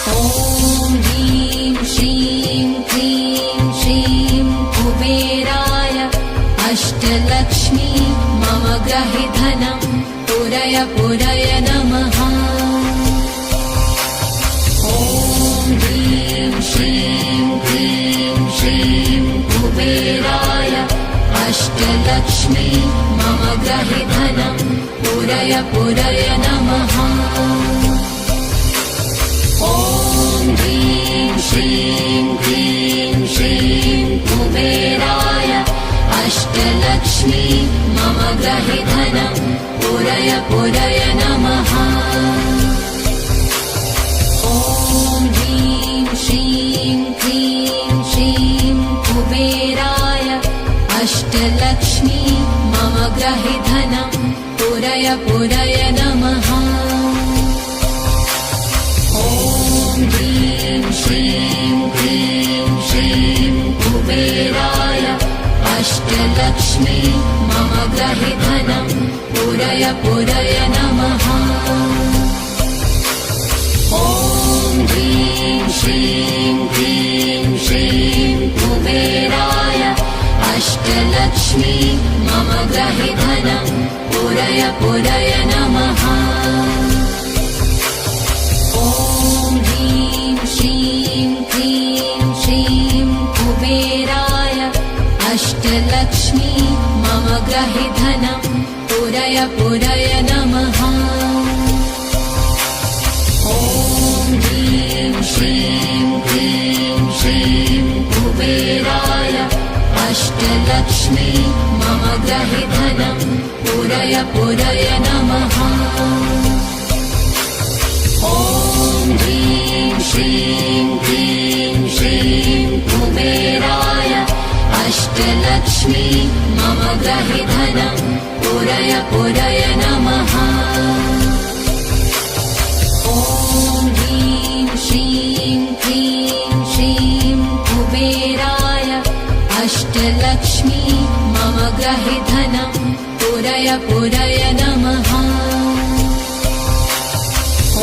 ॐ ह्रीं श्रीं क्लीं श्रीं कुबेराय अष्टलक्ष्मी मम ग्रहे धनं पुरय पुरय नमः। ॐ ह्रीं श्रीं क्लीं श्रीं कुबेराय अष्टलक्ष्मी मम ग्रहे धनं पुरय पुरय नमः। ॐ ह्रीं श्रीं क्लीं श्रीं कुबेराय अष्टलक्ष्मी मम ग्रहे धनं पुरय पुरय नमः। ॐ ह्रीं श्रीं क्लीं श्रीं कुबेराय अष्टलक्ष्मी मम ग्रहे धनं पुरय पुरय नमः। ॐ ह्रीं श्रीं क्लीं श्रीं कुबेराय अष्टलक्ष्मी मम ग्रहे धनं पुरय पुरय नमः। ॐ ह्रीं श्रीं क्लीं श्रीं कुबेराय अष्टलक्ष्मी मम ग्रहे धनं पुरय पुरय नमः। ॐ ह्रीं श्रीं क्लीं श्रीं कुबेराय अष्टलक्ष्मी मम ग्रहे धनं पुरय पुरय नमः। ॐ ह्रीं श्रीं क्लीं श्रीं कुबेराय अष्टलक्ष्मी मम ग्रहे धनं पुरय पुरय नमः। ॐ ह्रीं श्रीं क्लीं श्रीं कुबेराय अष्टलक्ष्मी मम ग्रहे धनं पुरय पुरय नमः। ॐ ह्रीं श्रीं क्लीं श्रीं कुबेराय अष्टलक्ष्मी मम ग्रहे धनं पुरय पुरय नमः।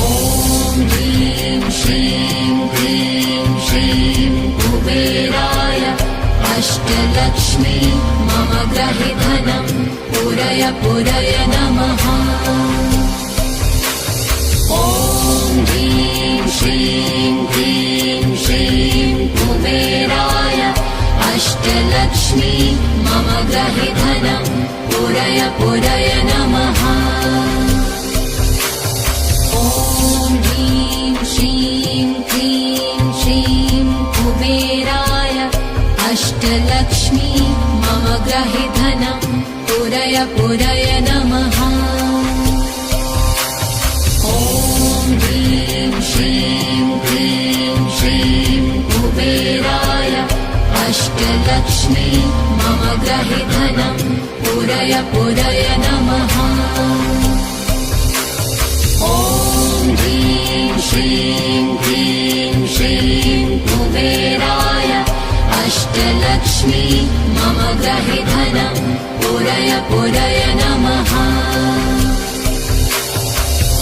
ॐ ह्रीं श्रीं क्लीं श्रीं कुबेराय अष्टलक्ष्मी मम ग्रहे धनं पुरय पुरय नमः। ॐ ह्रीं श्रीं क्लीं श्रीं कुबेराय अष्टलक्ष्मी मम ग्रहे धनं पुरय पुरय नमः। ॐ ह्रीं श्रीं क्लीं श्रीं कुबेराय अष्टलक्ष्मी मम ग्रहे धनं पुरय पुरय नमः। ॐ ह्रीं श्रीं क्लीं श्रीं कुबेराय अष्टलक्ष्मी मम ग्रहे धनं पुरय पुरय नमः। ॐ ह्रीं श्रीं क्लीं श्रीं कुबेराय अष्टलक्ष्मी मम ग्रहे धनं पुरय पुरय नमः।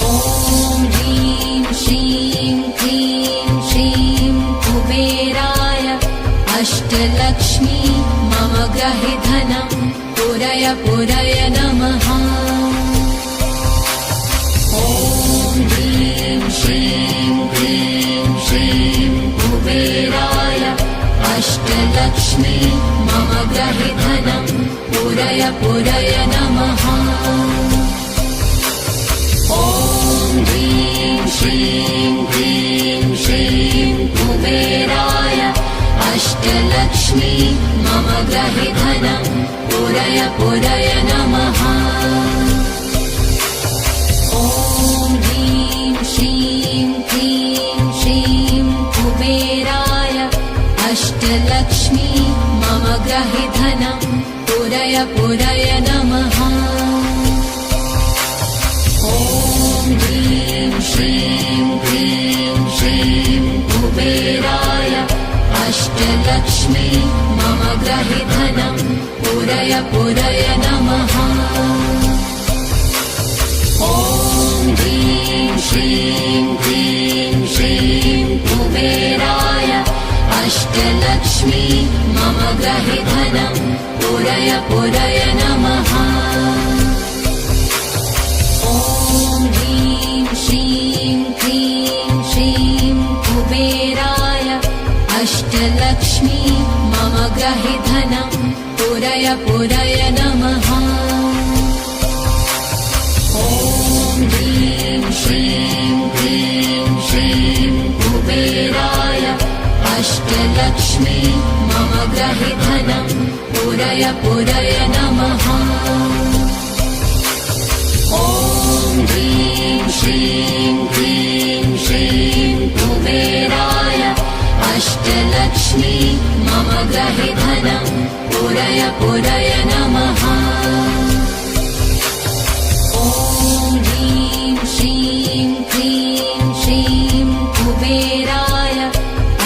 ॐ ह्रीं श्रीं क्लीं श्रीं कुबेराय अष्टलक्ष्मी मम ग्रहे धनं पुरय पुरय नमः। ॐ ह्रीं श्रीं क्लीं श्रीं कुबेराय अष्टलक्ष्मी मम ग्रहे धनं पुरय पुरय नमः। ॐ ह्रीं श्रीं क्लीं श्रीं कुबेराय अष्टलक्ष्मी मम ग्रहे धनं पुरय पुरय नमः। ॐ ह्रीं श्रीं क्लीं श्रीं कुबेराय अष्टलक्ष्मी मम ग्रहे धनं पुरय पुरय नमः। ॐ ह्रीं श्रीं क्लीं श्रीं कुबेराय अष्टलक्ष्मी मम ग्रहे धनं पुरय पुरय नमः। ॐ ह्रीं श्रीं क्लीं श्रीं अष्टलक्ष्मी मम ग्रहे धनं पूरय पूरय नमः। ॐ ह्रीं श्रीं क्लीं श्रीं कुबेराय अष्टलक्ष्मी मम ग्रहे धनं पूरय पूरय नमः। ॐ ह्रीं श्रीं क्लीं श्रीं कुबेराय अष्टलक्ष्मी मम ग्रहे धनं पूरय पूरय नमः। ॐ ह्रीं श्रीं क्लीं श्रीं कुबेराय अष्टलक्ष्मी मम ग्रहे धनं पूरय पूरय नमः। ॐ ह्रीं श्रीं क्लीं श्रीं कुबेराय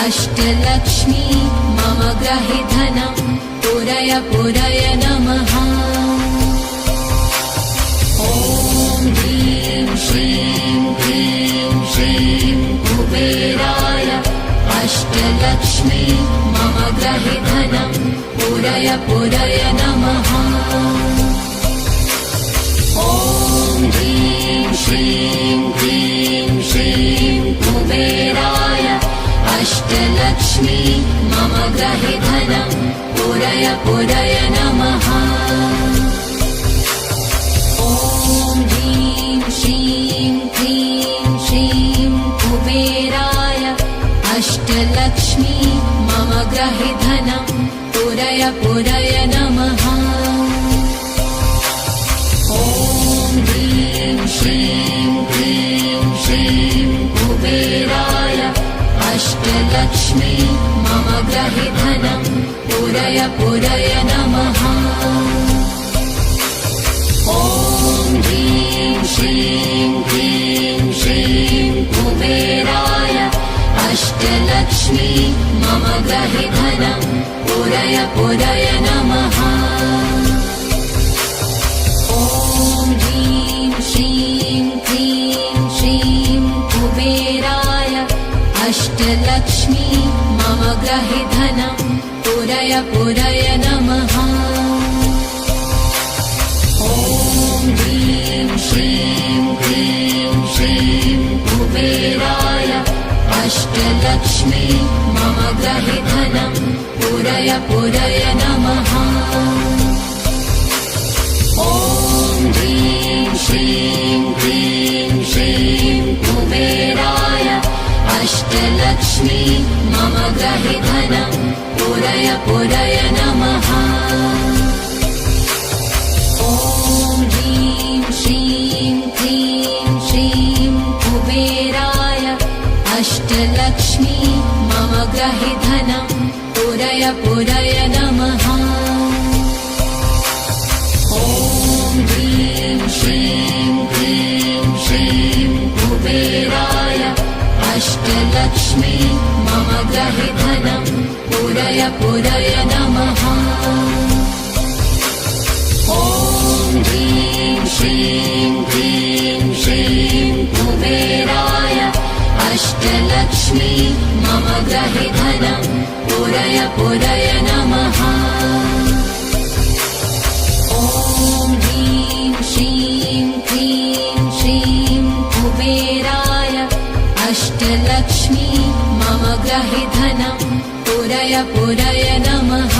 अष्टलक्ष्मी मम ग्रहे धनं पूरय पूरय नमः। ॐ ह्रीं श्रीं क्लीं श्रीं कुबेराय अष्टलक्ष्मी मम ग्रहे धनं पूरय पूरय नमः। ॐ ह्रीं श्रीं क्लीं श्रीं कुबेराय अष्टलक्ष्मी मम ग्रहे धनं पूरय पूरय नमः। ॐ ह्रीं श्रीं क्लीं श्रीं कुबेराय अष्टलक्ष्मी मम ग्रहे धनं पूरय पूरय नमः। ॐ ह्रीं श्रीं क्लीं श्रीं कुबेराय अष्टलक्ष्मी मम ग्रहे धनं पूरय पूरय नमः। ॐ ह्रीं श्रीं क्लीं श्रीं कुबेराय अष्टलक्ष्मी मम ग्रहे धनं पूरय पूरय नमः। ॐ ह्रीं श्रीं क्लीं श्रीं कुबेराय अष्टलक्ष्मी मम ग्रहे धनं पूरय पूरय नमः। ॐ ह्रीं श्रीं क्लीं श्रीं कुबेराय अष्टलक्ष्मी मम ग्रहे धनं पूरय पूरय नमः। ॐ ह्रीं श्रीं क्लीं श्रीं कुबेराय अष्टलक्ष्मी मम ग्रहे धनं पूरय पूरय नमः। ॐ ह्रीं श्रीं क्लीं श्रीं कुबेराय अष्टलक्ष्मी मम ग्रहे धनं पूरय पूरय नमः। ॐ ह्रीं श्रीं क्लीं श्रीं कुबेराय अष्टलक्ष्मी मम ग्रहे धनं पूरय पूरय नमः। ॐ ह्रीं श्रीं क्लीं श्रीं कुबेराय अष्टलक्ष्मी मम ग्रहे धनं पूरय पूरय नमः। ॐ ह्रीं श्रीं क्लीं श्रीं कुबेराय अष्टलक्ष्मी मम ग्रहे धनं पूरय पूरय नमः।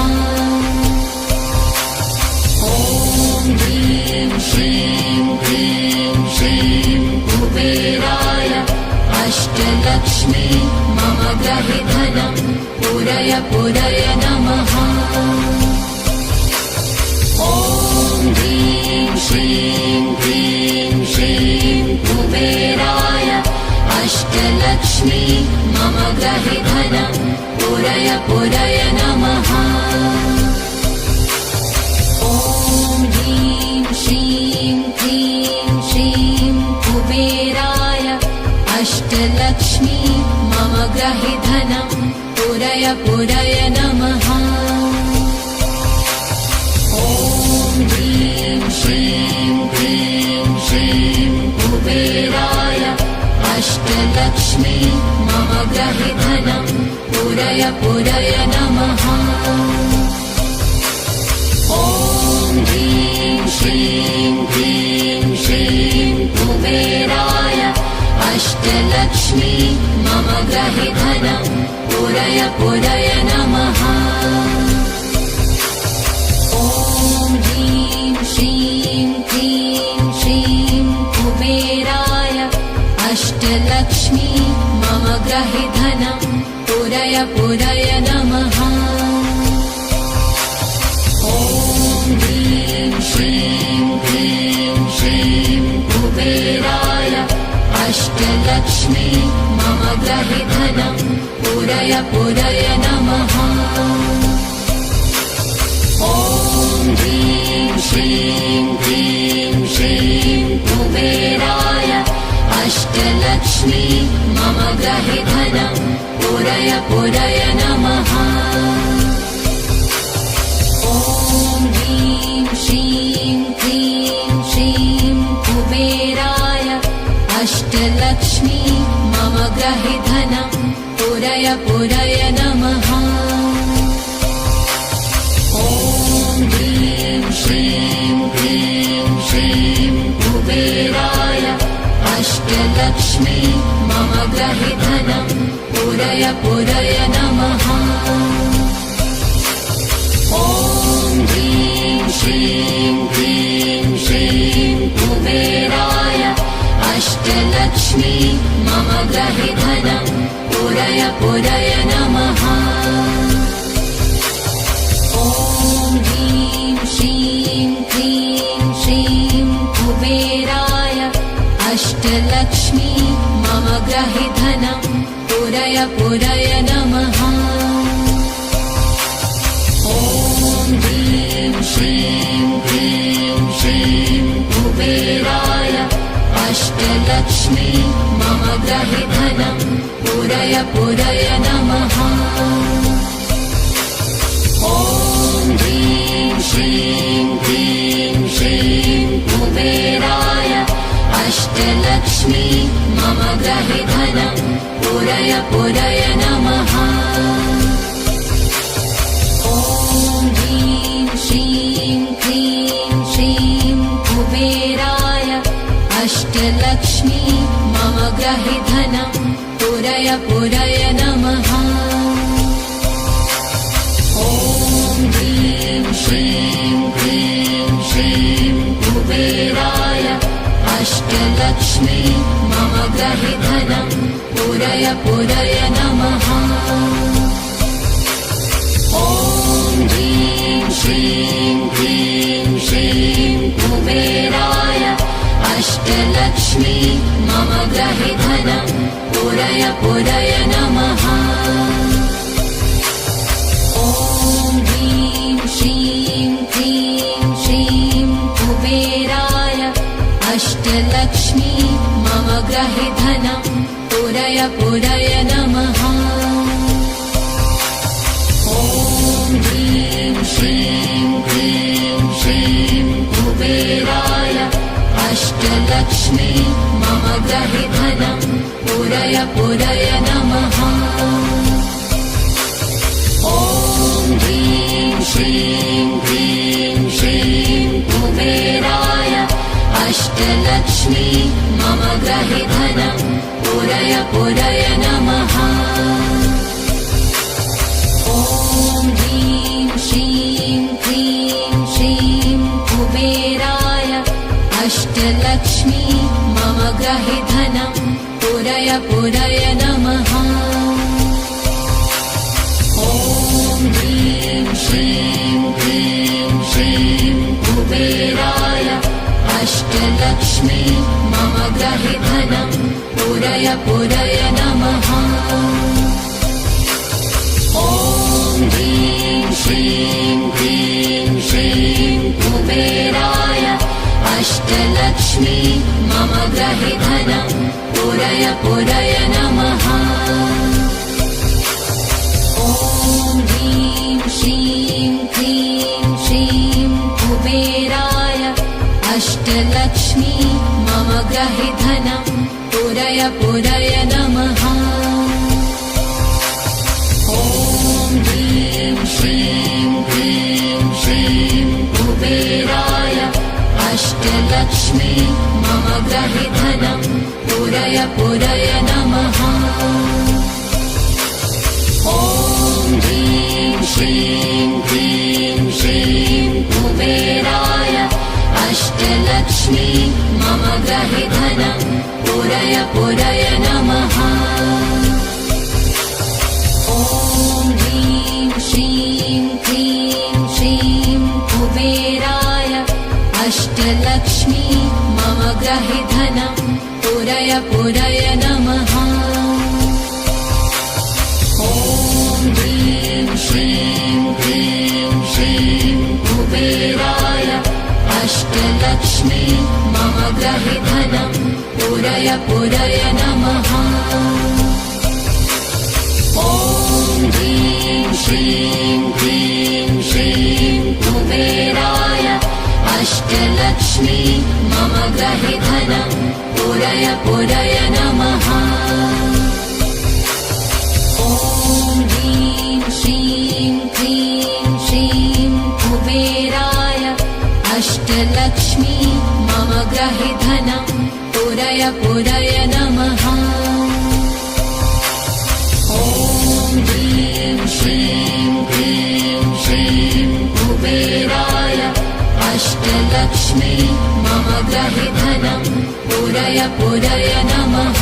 ॐ ह्रीं श्रीं क्लीं श्रीं कुबेराय अष्टलक्ष्मी मम ग्रहे धनं पूरय पूरय नमः। ॐ ह्रीं श्रीं क्लीं श्रीं कुबेराय अष्टलक्ष्मी मम ग्रहे धनं पूरय पूरय नमः। ॐ ह्रीं श्रीं क्लीं श्रीं कुबेराय अष्टलक्ष्मी मम ग्रहे धनं पूरय पूरय नमः। ॐ ह्रीं श्रीं क्लीं श्रीं कुबेराय अष्टलक्ष्मी मम ग्रहे धनं पूरय पूरय नमः। ॐ ह्रीं श्रीं क्लीं श्रीं कुबेराय अष्टलक्ष्मी मम गृहे धनं पूरय पूरय नमः। ॐ ह्रीं श्रीं क्लीं श्रीं कुबेराय अष्टलक्ष्मी मम गृहे धनं पूरय पूरय नमः। ॐ ह्रीं श्रीं क्लीं श्रीं कुबेराय अष्टलक्ष्मी मम गृहे धनं पूरय पूरय नमः। ॐ ह्रीं श्रीं क्लीं श्रीं कुबेराय अष्टलक्ष्मी मम गृहे धनं पूरय पूरय नमः। ॐ ह्रीं श्रीं क्लीं श्रीं कुबेराय अष्टलक्ष्मी मम गृहे धनं पूरय पूरय नमः। ॐ ह्रीं श्रीं क्लीं श्रीं कुबेराय अष्टलक्ष्मी मम गृहे धनं पूरय पूरय नमः। ॐ ह्रीं श्रीं क्लीं श्रीं कुबेराय अष्टलक्ष्मी मम गृहे धनं पूरय पूरय नमः। ॐ ह्रीं श्रीं क्लीं श्रीं कुबेराय अष्टलक्ष्मी मम गृहे धनं पूरय पूरय नमः। ॐ ह्रीं श्रीं क्लीं श्रीं कुबेराय अष्टलक्ष्मी मम गृहे धनं पूरय पूरय नमः। ॐ ह्रीं श्रीं क्लीं श्रीं कुबेराय अष्टलक्ष्मी मम गृहे धनं पूरय पूरय नमः। ॐ ह्रीं श्रीं क्लीं श्रीं कुबेराय अष्टलक्ष्मी मम गृहे धनं पूरय पूरय नमः। ॐ ह्रीं श्रीं क्लीं श्रीं कुबेराय अष्टलक्ष्मी मम गृहे धनं पूरय पूरय नमः। ॐ ह्रीं श्रीं क्लीं श्रीं कुबेराय अष्टलक्ष्मी मम गृहे धनं पूरय पूरय नमः। ॐ ह्रीं श्रीं क्लीं श्रीं कुबेराय अष्टलक्ष्मी मम गृहे धनं पूरय पूरय नमः। ॐ ह्रीं श्रीं क्लीं श्रीं कुबेराय अष्टलक्ष्मी मम गृहे धनं पूरय पूरय नमः। ॐ ह्रीं श्रीं क्लीं श्रीं कुबेराय अष्टलक्ष्मी मम गृहे धनं पूरय पूरय नमः। ॐ ह्रीं श्रीं क्लीं श्रीं कुबेराय अष्टलक्ष्मी मम गृहे धनं पूरय पूरय नमः। ॐ ह्रीं श्रीं क्लीं श्रीं कुबेराय अष्टलक्ष्मी मम गृहे धनं पूरय पूरय नमः। ॐ ह्रीं श्रीं क्लीं श्रीं कुबेराय अष्टलक्ष्मी मम गृहे धनं पूरय पूरय नमः। ॐ ह्रीं श्रीं क्लीं श्रीं कुबेराय अष्टलक्ष्मी मम गृहे धनं पूरय पूरय नमः। ॐ अष्टलक्ष्मी मम ग्रहे धनं पूरय पूरय नमः। ॐ ह्रीं श्रीं क्लीं श्रीं कुबेराय अष्टलक्ष्मी मम ग्रहे धनं पूरय पूरय नमः। ॐ ह्रीं श्रीं क्लीं श्रीं कुबेराय अष्टलक्ष्मी मम ग्रहे धनं पूरय पूरय नमः। ॐ ह्रीं श्रीं क्लीं श्रीं कुबेराय अष्टलक्ष्मी मम ग्रहे धनं पूरय पूरय नमः। ॐ ह्रीं श्रीं क्लीं श्रीं कुबेराय अष्टलक्ष्मी मम ग्रहे धनं पूरय पूरय नमः। ॐ ह्रीं श्रीं क्लीं श्रीं कुबेराय अष्टलक्ष्मी मम ग्रहे धनं पूरय पूरय नमः। ॐ ह्रीं श्रीं क्लीं श्रीं कुबेराय अष्टलक्ष्मी मम ग्रहे धनं पूरय पूरय नमः।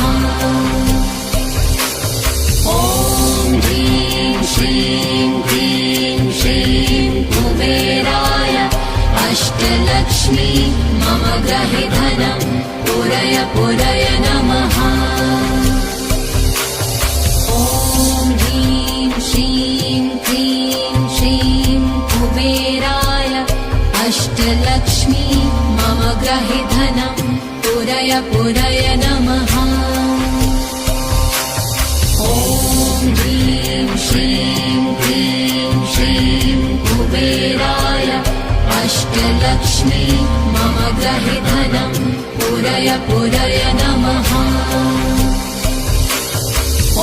ॐ ह्रीं श्रीं क्लीं श्रीं कुबेराय अष्टलक्ष्मी मम ग्रहे धनं पूरय पूरय नमः। ॐ ह्रीं श्रीं क्लीं श्रीं कुबेराय अष्टलक्ष्मी मम ग्रहे धनं पूरय पूरय नमः। ॐ ह्रीं श्रीं क्लीं श्रीं कुबेराय अष्टलक्ष्मी मम ग्रहे धनं पूरय पूरय नमः।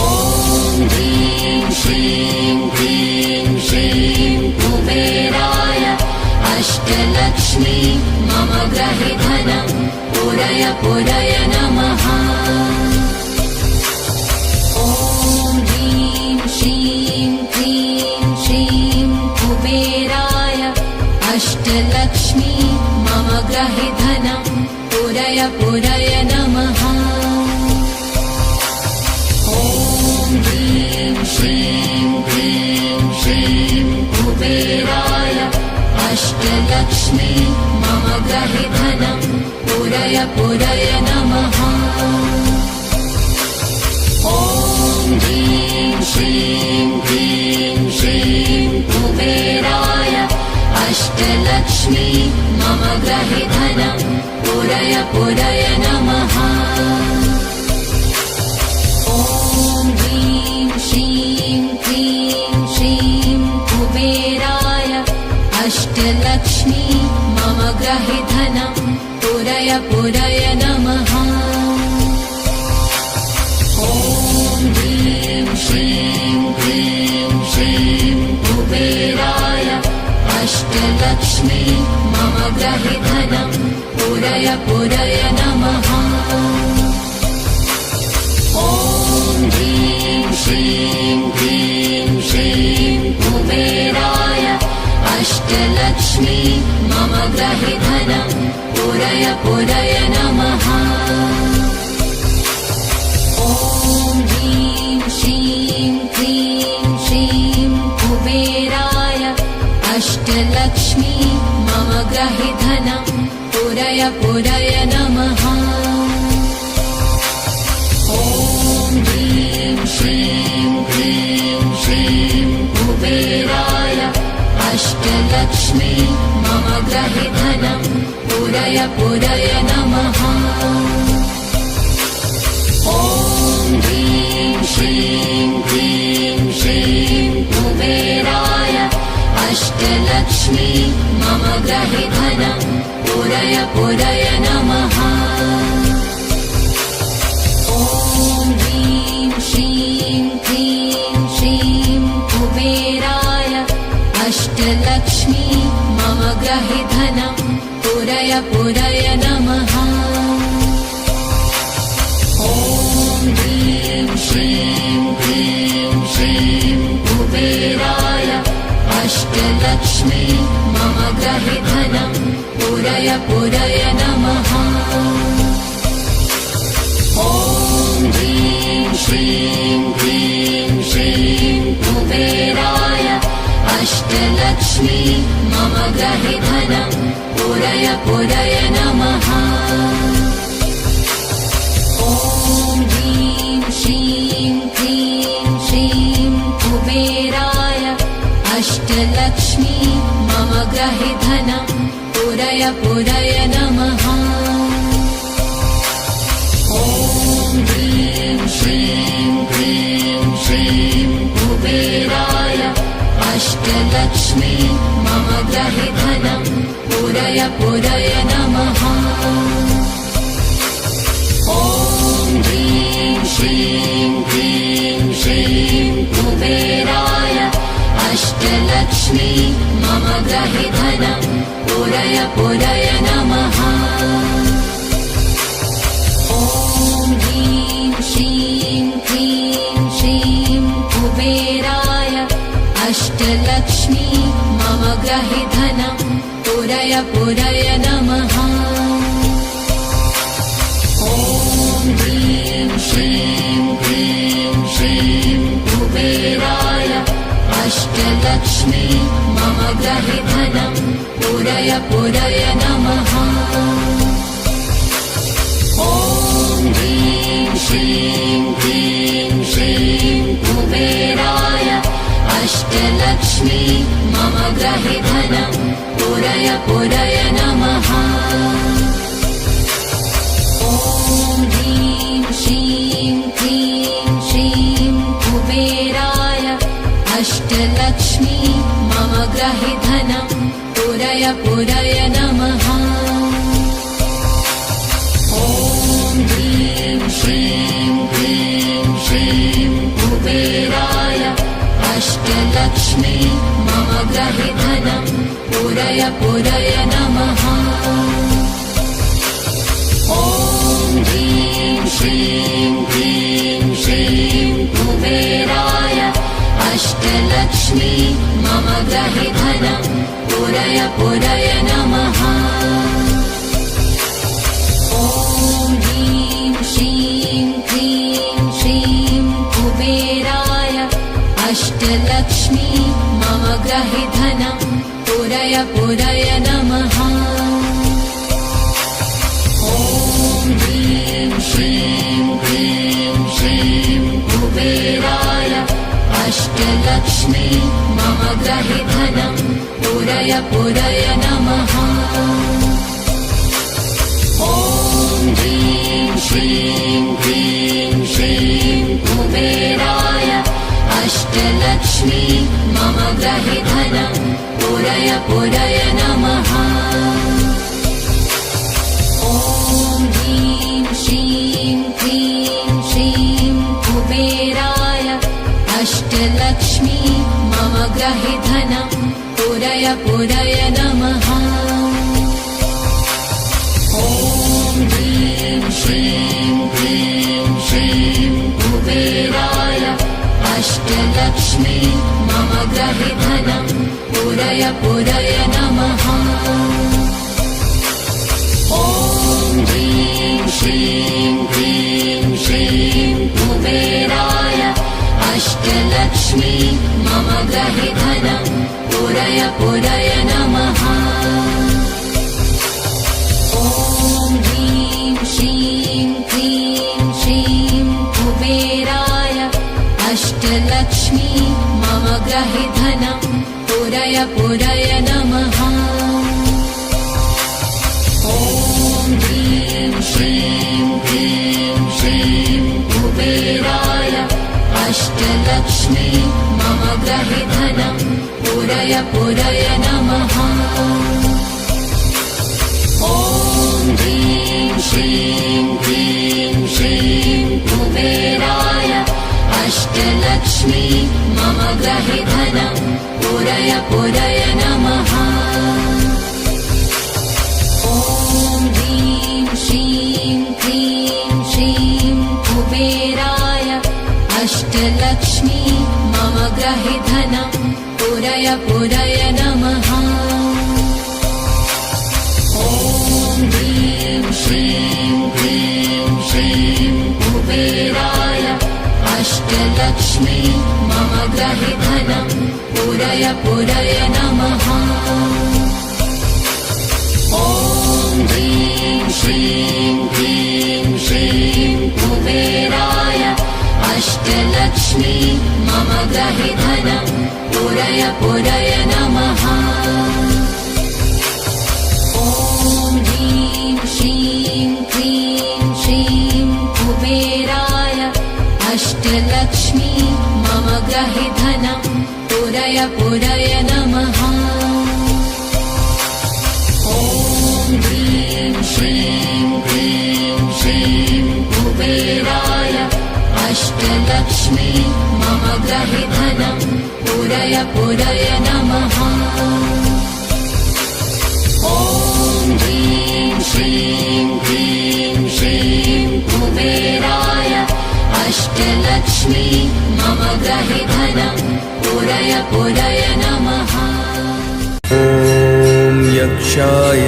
ॐ ह्रीं श्रीं क्लीं श्रीं कुबेराय अष्टलक्ष्मी मम ग्रहे धनं पूरय पूरय नमः। ॐ ह्रीं श्रीं क्लीं श्रीं कुबेराय अष्टलक्ष्मी मम ग्रहे धनं पूरय पूरय नमः। ॐ ह्रीं श्रीं क्लीं श्रीं कुबेराय अष्टलक्ष्मी मम ग्रहे धनं पूरय पूरय नमः। ॐ ह्रीं श्रीं क्लीं श्रीं कुबेराय अष्टलक्ष्मी मम ग्रहे धनं पूरय पूरय नमः। ॐ ह्रीं श्रीं क्लीं श्रीं कुबेराय अष्टलक्ष्मी मम ग्रहे धनं पूरय पूरय नमः। ॐ ह्रीं श्रीं क्लीं श्रीं कुबेराय अष्टलक्ष्मी मम ग्रहे धनं पूरय पूरय नमः। ॐ ह्रीं श्रीं क्लीं श्रीं कुबेराय अष्टलक्ष्मी मम ग्रहे धनं पूरय पूरय नमः। ॐ ह्रीं श्रीं क्लीं श्रीं कुबेराय अष्टलक्ष्मी मम ग्रहे धनं पूरय पूरय नमः। ॐ ह्रीं श्रीं क्लीं श्रीं कुबेराय अष्टलक्ष्मी मम ग्रहे धनं पूरय पूरय नमः। ॐ ह्रीं श्रीं क्लीं श्रीं कुबेराय अष्टलक्ष्मी मम ग्रहे धनं पूरय पूरय नमः। ॐ ह्रीं श्रीं क्लीं श्रीं कुबेराय अष्टलक्ष्मी मम ग्रहे धनं पूरय पूरय पूरय नमः। ॐ ह्रीं श्रीं क्लीं श्रीं कुबेराय अष्टलक्ष्मी मम गृहे धनं पूरय पूरय नमः। ॐ ह्रीं श्रीं क्लीं श्रीं कुबेराय अष्टलक्ष्मी मम गृहे धनं पूरय पूरय नमः। ॐ ह्रीं श्रीं क्लीं श्रीं कुबेराय अष्टलक्ष्मी मम गृहे धनं पूरय पूरय नमः। ॐ ह्रीं श्रीं क्लीं श्रीं कुबेराय अष्टलक्ष्मी मम गृहे धनं पूरय पूरय नमः। ॐ ह्रीं श्रीं क्लीं श्रीं कुबेराय अष्टलक्ष्मी मम गृहे धनं पूरय पूरय नमः। ॐ ह्रीं श्रीं क्लीं श्रीं कुबेराय अष्टलक्ष्मी मम गृहे धनं पूरय पूरय नमः। ॐ ह्रीं श्रीं क्लीं श्रीं कुबेराय अष्टलक्ष्मी मम गृहे धनं पूरय पूरय नमः। ॐ ह्रीं श्रीं क्लीं श्रीं कुबेराय अष्टलक्ष्मी मम गृहे धनं पूरय पूरय नमः। ॐ ह्रीं श्रीं क्लीं श्रीं कुबेराय अष्टलक्ष्मी मम गृहे धनं पूरय पूरय नमः। ॐ ह्रीं श्रीं क्लीं श्रीं कुबेराय अष्टलक्ष्मी मम गृहे धनं पूरय पूरय नमः। ॐ ह्रीं श्रीं क्लीं श्रीं कुबेराय अष्टलक्ष्मी मम गृहे धनं पूरय पूरय नमः। ॐ ह्रीं श्रीं क्लीं श्रीं कुबेराय अष्टलक्ष्मी मम गृहे धनं पूरय पूरय नमः। ॐ ह्रीं श्रीं क्लीं श्रीं कुबेराय अष्टलक्ष्मी मम गृहे धनं पूरय पूरय नमः। ॐ ह्रीं श्रीं क्लीं श्रीं कुबेराय अष्टलक्ष्मी मम गृहे धनं पूरय पूरय नमः। ॐ ह्रीं श्रीं क्लीं श्रीं कुबेराय अष्टलक्ष्मी मम गृहे धनं पूरय पूरय नमः। ॐ ह्रीं श्रीं क्लीं श्रीं कुबेराय अष्टलक्ष्मी मम गृहे धनं पूरय पूरय नमः। ॐ ह्रीं श्रीं क्लीं श्रीं कुबेराय अष्टलक्ष्मी मम गृहे धनं पूरय पूरय नमः। ॐ ह्रीं श्रीं क्लीं श्रीं कुबेराय अष्टलक्ष्मी मम गृहे धनं पूरय पूरय नमः। ॐ ह्रीं श्रीं क्लीं श्रीं कुबेराय अष्टलक्ष्मी मम गृहे धनं पूरय पूरय नमः। ॐ ह्रीं श्रीं क्लीं श्रीं कुबेराय अष्टलक्ष्मी मम गृहे धनं पूरय पूरय नमः। ॐ अष्टलक्ष्मी मम गृहे धनं पूरय पूरय नमः। ॐ ह्रीं श्रीं क्लीं श्रीं कुबेराय अष्टलक्ष्मी मम गृहे धनं पूरय पूरय नमः। ॐ ह्रीं श्रीं क्लीं श्रीं कुबेराय अष्टलक्ष्मी मम गृहे धनं पूरय पूरय नमः। ॐ ह्रीं श्रीं क्लीं श्रीं कुबेराय अष्टलक्ष्मी मम गृहे धनं पूरय पूरय नमः। ॐ ह्रीं श्रीं क्लीं श्रीं कुबेराय अष्टलक्ष्मी मम गृहे धनं पूरय पूरय नमः। ॐ ह्रीं श्रीं क्लीं श्रीं कुबेराय अष्टलक्ष्मी मम गृहे धनं पूरय पूरय नमः। ॐ यक्षाय